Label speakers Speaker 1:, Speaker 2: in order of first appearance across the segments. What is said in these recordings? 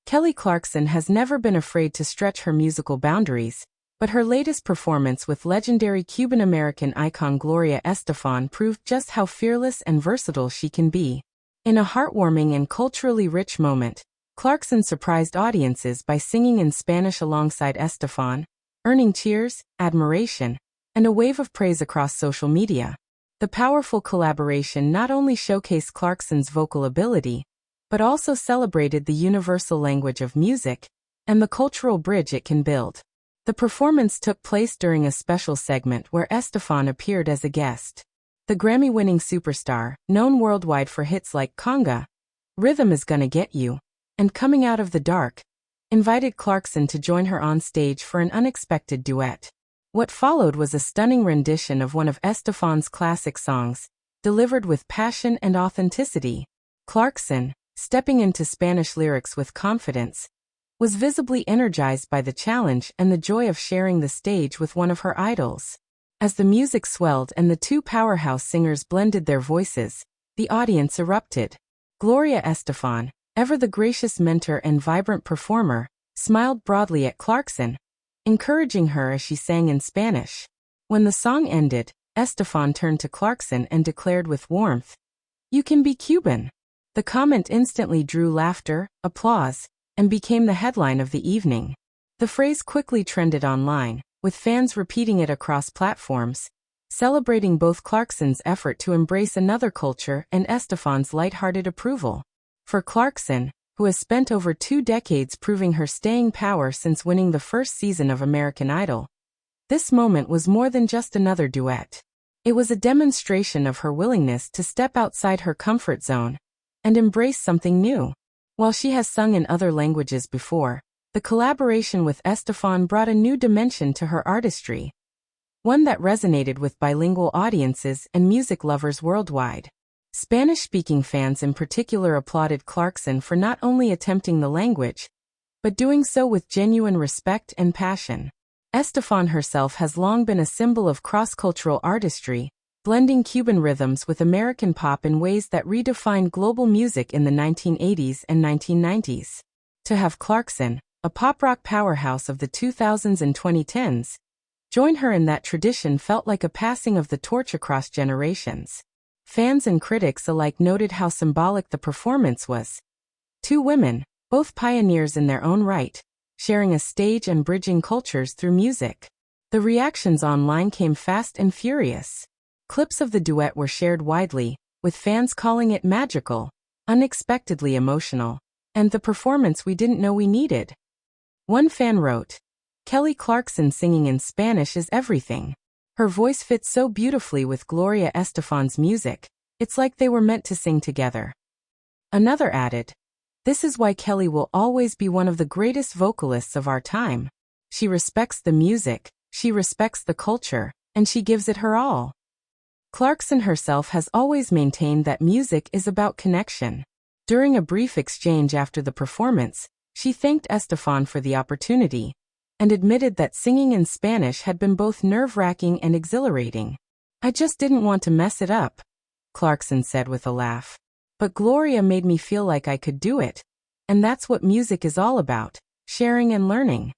Speaker 1: Kelly Clarkson has never been afraid to stretch her musical boundaries, but her latest performance with legendary Cuban-American icon Gloria Estefan proved just how fearless and versatile she can be. In a heartwarming and culturally rich moment, Clarkson surprised audiences by singing in Spanish alongside Estefan, earning cheers, admiration, and a wave of praise across social media. The powerful collaboration not only showcased Clarkson's vocal ability, but also celebrated the universal language of music and the cultural bridge it can build. The performance took place during a special segment where Estefan appeared as a guest. The Grammy-winning superstar, known worldwide for hits like Conga, Rhythm Is Gonna Get You, and Coming Out of the Dark, invited Clarkson to join her on stage for an unexpected duet. What followed was a stunning rendition of one of Estefan's classic songs, delivered with passion and authenticity. Clarkson, stepping into Spanish lyrics with confidence, was visibly energized by the challenge and the joy of sharing the stage with one of her idols. As the music swelled and the two powerhouse singers blended their voices, the audience erupted. Gloria Estefan, ever the gracious mentor and vibrant performer, smiled broadly at Clarkson, encouraging her as she sang in Spanish. When the song ended, Estefan turned to Clarkson and declared with warmth, "You can be Cuban." The comment instantly drew laughter, applause, and became the headline of the evening. The phrase quickly trended online, with fans repeating it across platforms, celebrating both Clarkson's effort to embrace another culture and Estefan's lighthearted approval. For Clarkson, who has spent over 2 decades proving her staying power since winning the first season of American Idol, this moment was more than just another duet. It was a demonstration of her willingness to step outside her comfort zone and embrace something new. While she has sung in other languages before, the collaboration with Estefan brought a new dimension to her artistry, one that resonated with bilingual audiences and music lovers worldwide. Spanish-speaking fans in particular applauded Clarkson for not only attempting the language, but doing so with genuine respect and passion. Estefan herself has long been a symbol of cross-cultural artistry, blending Cuban rhythms with American pop in ways that redefined global music in the 1980s and 1990s. To have Clarkson, a pop-rock powerhouse of the 2000s and 2010s, join her in that tradition felt like a passing of the torch across generations. Fans and critics alike noted how symbolic the performance was. 2 women, both pioneers in their own right, sharing a stage and bridging cultures through music. The reactions online came fast and furious. Clips of the duet were shared widely, with fans calling it magical, unexpectedly emotional, and the performance we didn't know we needed. One fan wrote, "Kelly Clarkson singing in Spanish is everything. Her voice fits so beautifully with Gloria Estefan's music, it's like they were meant to sing together." Another added, "This is why Kelly will always be one of the greatest vocalists of our time. She respects the music, she respects the culture, and she gives it her all." Clarkson herself has always maintained that music is about connection. During a brief exchange after the performance, she thanked Estefan for the opportunity, and admitted that singing in Spanish had been both nerve-wracking and exhilarating. "I just didn't want to mess it up," Clarkson said with a laugh. "But Gloria made me feel like I could do it, and that's what music is all about, sharing and learning."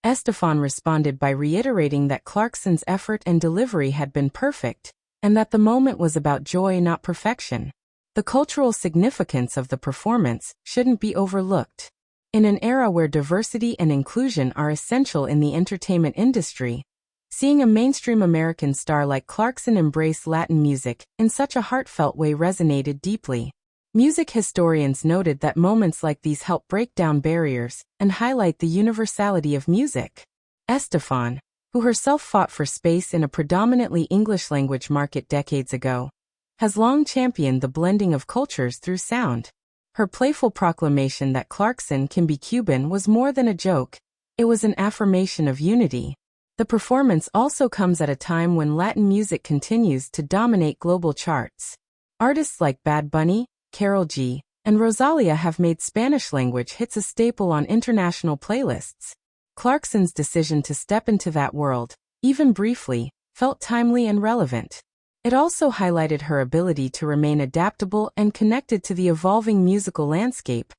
Speaker 1: Estefan responded by reiterating that Clarkson's effort and delivery had been perfect, and that the moment was about joy, not perfection. The cultural significance of the performance shouldn't be overlooked. In an era where diversity and inclusion are essential in the entertainment industry, seeing a mainstream American star like Clarkson embrace Latin music in such a heartfelt way resonated deeply. Music historians noted that moments like these help break down barriers and highlight the universality of music. Estefan, who herself fought for space in a predominantly English-language market decades ago, has long championed the blending of cultures through sound. Her playful proclamation that Clarkson can be Cuban was more than a joke, it was an affirmation of unity. The performance also comes at a time when Latin music continues to dominate global charts. Artists like Bad Bunny, Karol G, and Rosalia have made Spanish-language hits a staple on international playlists. Clarkson's decision to step into that world, even briefly, felt timely and relevant. It also highlighted her ability to remain adaptable and connected to the evolving musical landscape,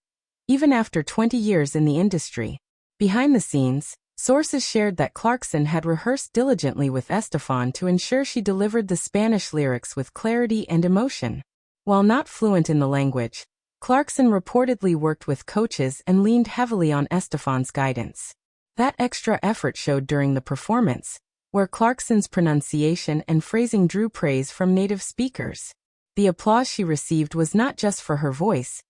Speaker 1: even after 20 years in the industry. Behind the scenes, sources shared that Clarkson had rehearsed diligently with Estefan to ensure she delivered the Spanish lyrics with clarity and emotion. While not fluent in the language, Clarkson reportedly worked with coaches and leaned heavily on Estefan's guidance. That extra effort showed during the performance, where Clarkson's pronunciation and phrasing drew praise from native speakers. The applause she received was not just for her voice,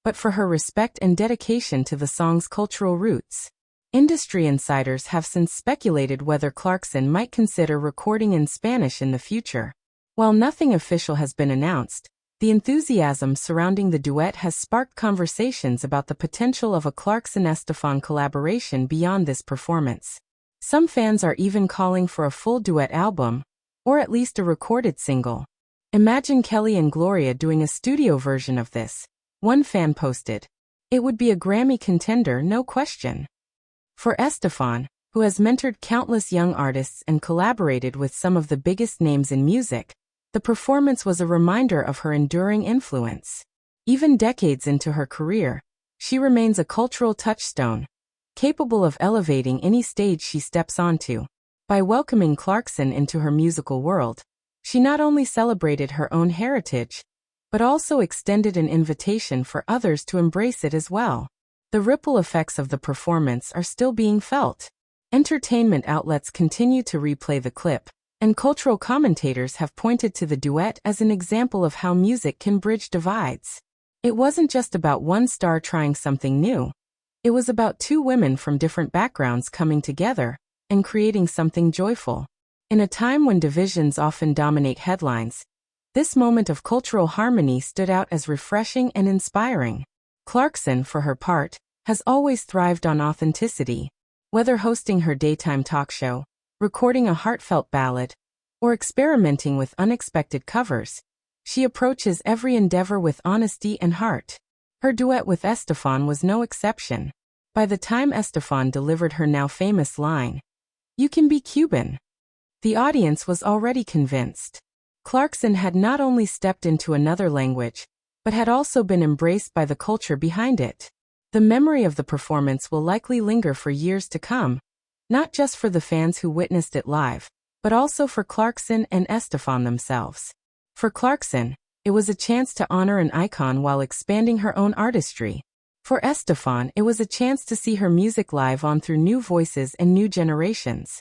Speaker 1: but for her respect and dedication to the song's cultural roots. Industry insiders have since speculated whether Clarkson might consider recording in Spanish in the future. While nothing official has been announced, the enthusiasm surrounding the duet has sparked conversations about the potential of a Clarkson-Estefan collaboration beyond this performance. Some fans are even calling for a full duet album, or at least a recorded single. Imagine Kelly and Gloria doing a studio version of this, one fan posted. It would be a Grammy contender, no question. For Estefan, who has mentored countless young artists and collaborated with some of the biggest names in music, the performance was a reminder of her enduring influence. Even decades into her career, she remains a cultural touchstone, capable of elevating any stage she steps onto. By welcoming Clarkson into her musical world, she not only celebrated her own heritage, but also extended an invitation for others to embrace it as well. The ripple effects of the performance are still being felt. Entertainment outlets continue to replay the clip, and cultural commentators have pointed to the duet as an example of how music can bridge divides. It wasn't just about one star trying something new. It was about two women from different backgrounds coming together and creating something joyful. In a time when divisions often dominate headlines, this moment of cultural harmony stood out as refreshing and inspiring. Clarkson, for her part, has always thrived on authenticity. Whether hosting her daytime talk show, recording a heartfelt ballad, or experimenting with unexpected covers, she approaches every endeavor with honesty and heart. Her duet with Estefan was no exception. By the time Estefan delivered her now famous line, "You can be Cuban," the audience was already convinced. Clarkson had not only stepped into another language, but had also been embraced by the culture behind it. The memory of the performance will likely linger for years to come, not just for the fans who witnessed it live, but also for Clarkson and Estefan themselves. For Clarkson, it was a chance to honor an icon while expanding her own artistry. For Estefan, it was a chance to see her music live on through new voices and new generations.